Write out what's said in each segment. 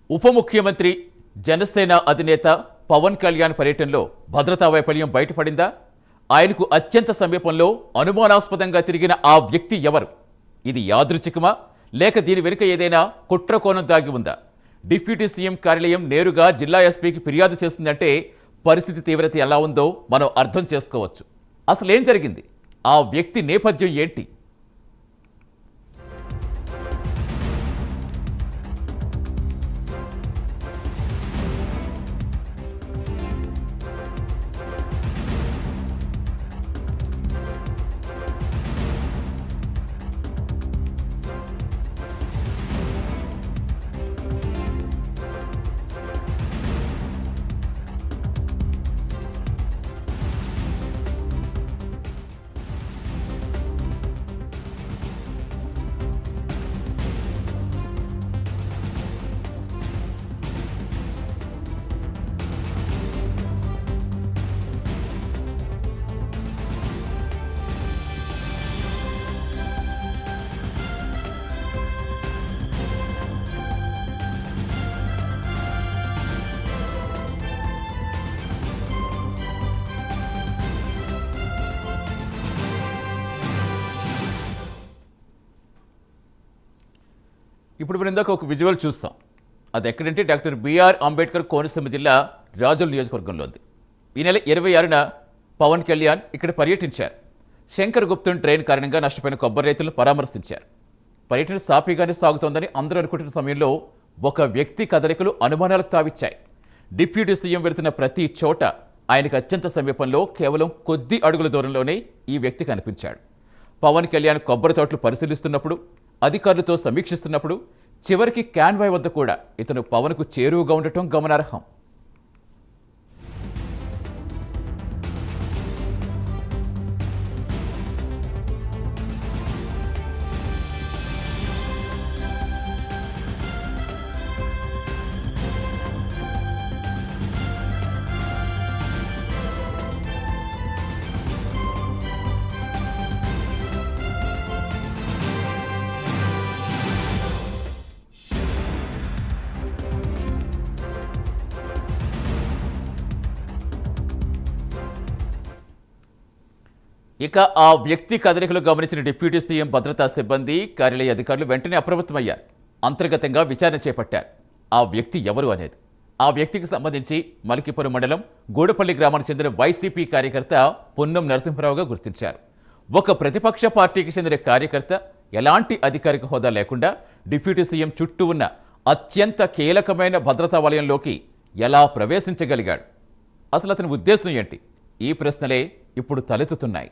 ఉప ముఖ్యమంత్రి జనసేన అధినేత పవన్ కళ్యాణ్ పర్యటనలో భద్రతా వైఫల్యం బయటపడిందా? ఆయనకు అత్యంత సమీపంలో అనుమానాస్పదంగా తిరిగిన ఆ వ్యక్తి ఎవరు? ఇది యాదృచ్ఛికమా లేక దీని వెనుక ఏదైనా కుట్రకోణం దాగి ఉందా? డిప్యూటీ సీఎం కార్యాలయం నేరుగా జిల్లా ఎస్పీకి ఫిర్యాదు చేసిందంటే పరిస్థితి తీవ్రత ఎలా ఉందో మనం అర్థం చేసుకోవచ్చు. అసలేం జరిగింది? ఆ వ్యక్తి నేపథ్యం ఏంటి? ఇప్పుడు మనం ఇందాక ఒక విజువల్ చూస్తాం. అది ఎక్కడంటే డాక్టర్ బిఆర్ అంబేద్కర్ కోనసీమ జిల్లా రాజోల్ నియోజకవర్గంలో ఉంది. ఈ నెల 26న పవన్ కళ్యాణ్ ఇక్కడ పర్యటించారు. శంకర్ గుప్తన్ ట్రైన్ కారణంగా నష్టపోయిన కొబ్బరి రైతులను పరామర్శించారు. పర్యటన సాఫీగానే సాగుతోందని అందరూ అనుకుంటున్న సమయంలో ఒక వ్యక్తి కదలికలు అనుమానాలకు తావిచ్చాయి. డిప్యూటీ సీఎం వెళుతున్న ప్రతి చోట ఆయనకు అత్యంత సమీపంలో కేవలం కొద్ది అడుగుల దూరంలోనే ఈ వ్యక్తి కనిపించాడు. పవన్ కళ్యాణ్ కొబ్బరి తోటలు పరిశీలిస్తున్నప్పుడు, అధికారులతో సమీక్షిస్తున్నప్పుడు, చివరికి క్యాన్వాయ్ వద్ద కూడా ఇతను పవన్కు చేరువగా ఉండటం గమనార్హం. ఇక ఆ వ్యక్తి కదలికలు గమనించిన డిప్యూటీ సీఎం భద్రతా సిబ్బంది, కార్యాలయ అధికారులు వెంటనే అప్రమత్తమయ్యారు. అంతర్గతంగా విచారణ చేపట్టారు. ఆ వ్యక్తి ఎవరు అనేది. ఆ వ్యక్తికి సంబంధించి మలికిపురం మండలం గూడపల్లి గ్రామానికి చెందిన వైసీపీ కార్యకర్త పొన్నం నరసింహరావుగా గుర్తించారు. ఒక ప్రతిపక్ష పార్టీకి చెందిన కార్యకర్త ఎలాంటి అధికారిక హోదా లేకుండా డిప్యూటీ సీఎం చుట్టూ ఉన్న అత్యంత కీలకమైన భద్రతా వలయంలోకి ఎలా ప్రవేశించగలిగాడు? అసలు అతని ఉద్దేశం ఏంటి? ఈ ప్రశ్నలే ఇప్పుడు తలెత్తుతున్నాయి.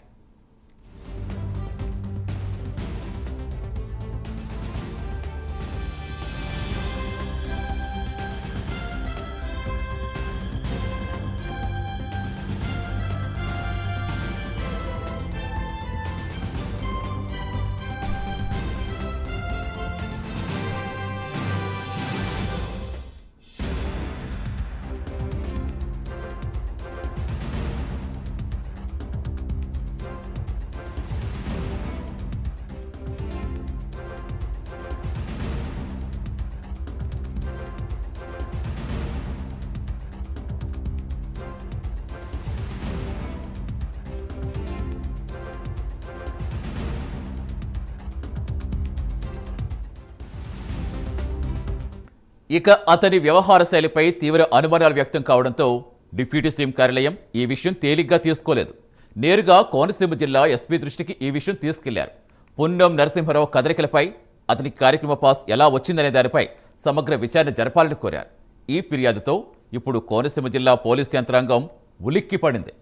ఇక అతని వ్యవహార శైలిపై తీవ్ర అనుమానాలు వ్యక్తం కావడంతో డిప్యూటీ సీఎం కార్యాలయం ఈ విషయం తేలిగ్గా తీసుకోలేదు. నేరుగా కోనసీమ జిల్లా ఎస్పీ దృష్టికి ఈ విషయం తీసుకెళ్లారు. పొన్నం నరసింహరావు కదలికలపై, అతని కార్యక్రమ పాస్ ఎలా వచ్చిందనే దానిపై సమగ్ర విచారణ జరపాలని కోరారు. ఈ ఫిర్యాదుతో ఇప్పుడు కోనసీమ జిల్లా పోలీసు యంత్రాంగం ఉలిక్కిపడింది.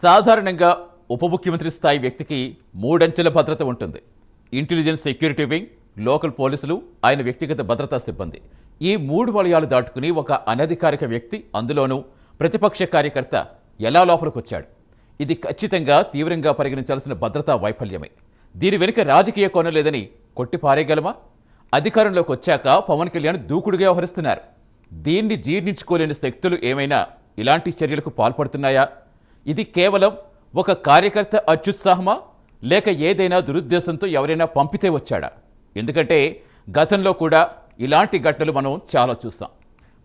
సాధారణంగా ఉప ముఖ్యమంత్రి స్థాయి వ్యక్తికి మూడంచెల భద్రత ఉంటుంది. ఇంటెలిజెన్స్ సెక్యూరిటీ వింగ్, లోకల్ పోలీసులు, ఆయన వ్యక్తిగత భద్రతా సిబ్బంది. ఈ 3 వలయాలు దాటుకుని ఒక అనధికారిక వ్యక్తి, అందులోనూ ప్రతిపక్ష కార్యకర్త ఎలా లోపలికొచ్చాడు? ఇది ఖచ్చితంగా తీవ్రంగా పరిగణించాల్సిన భద్రతా వైఫల్యమే. దీని వెనుక రాజకీయ కోణం లేదని కొట్టి పారేయగలమా? అధికారంలోకి వచ్చాక పవన్ కళ్యాణ్ దూకుడుగా వ్యవహరిస్తున్నారు. దీన్ని జీర్ణించుకోలేని శక్తులు ఏమైనా ఇలాంటి చర్యలకు పాల్పడుతున్నాయా? ఇది కేవలం ఒక కార్యకర్త అత్యుత్సాహమా, లేక ఏదైనా దురుద్దేశంతో ఎవరైనా పంపితే వచ్చాడా? ఎందుకంటే గతంలో కూడా ఇలాంటి ఘటనలు మనం చాలా చూస్తాం.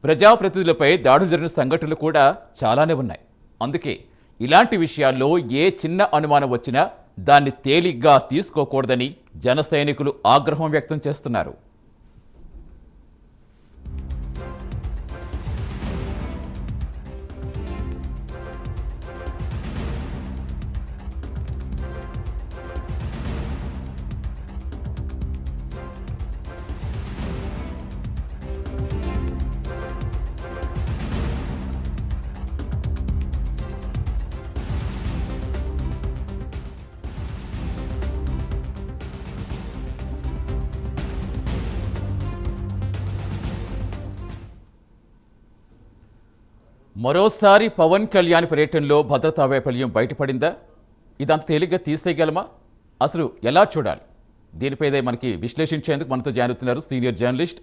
ప్రజాప్రతినిధులపై దాడులు జరిగిన సంఘటనలు కూడా చాలానే ఉన్నాయి. అందుకే ఇలాంటి విషయాల్లో ఏ చిన్న అనుమానం వచ్చినా దాన్ని తేలిగ్గా తీసుకోకూడదని జన సైనికులు ఆగ్రహం వ్యక్తం చేస్తున్నారు. మరోసారి పవన్ కళ్యాణ్ పర్యటనలో భద్రతా వైఫల్యం బయటపడిందా? ఇదంత తేలిగ్గా తీసేయగలమా? అసలు ఎలా చూడాలి? దీనిపైదే మనకి విశ్లేషించేందుకు మనతో జాయిన్ అవుతున్నారు సీనియర్ జర్నలిస్ట్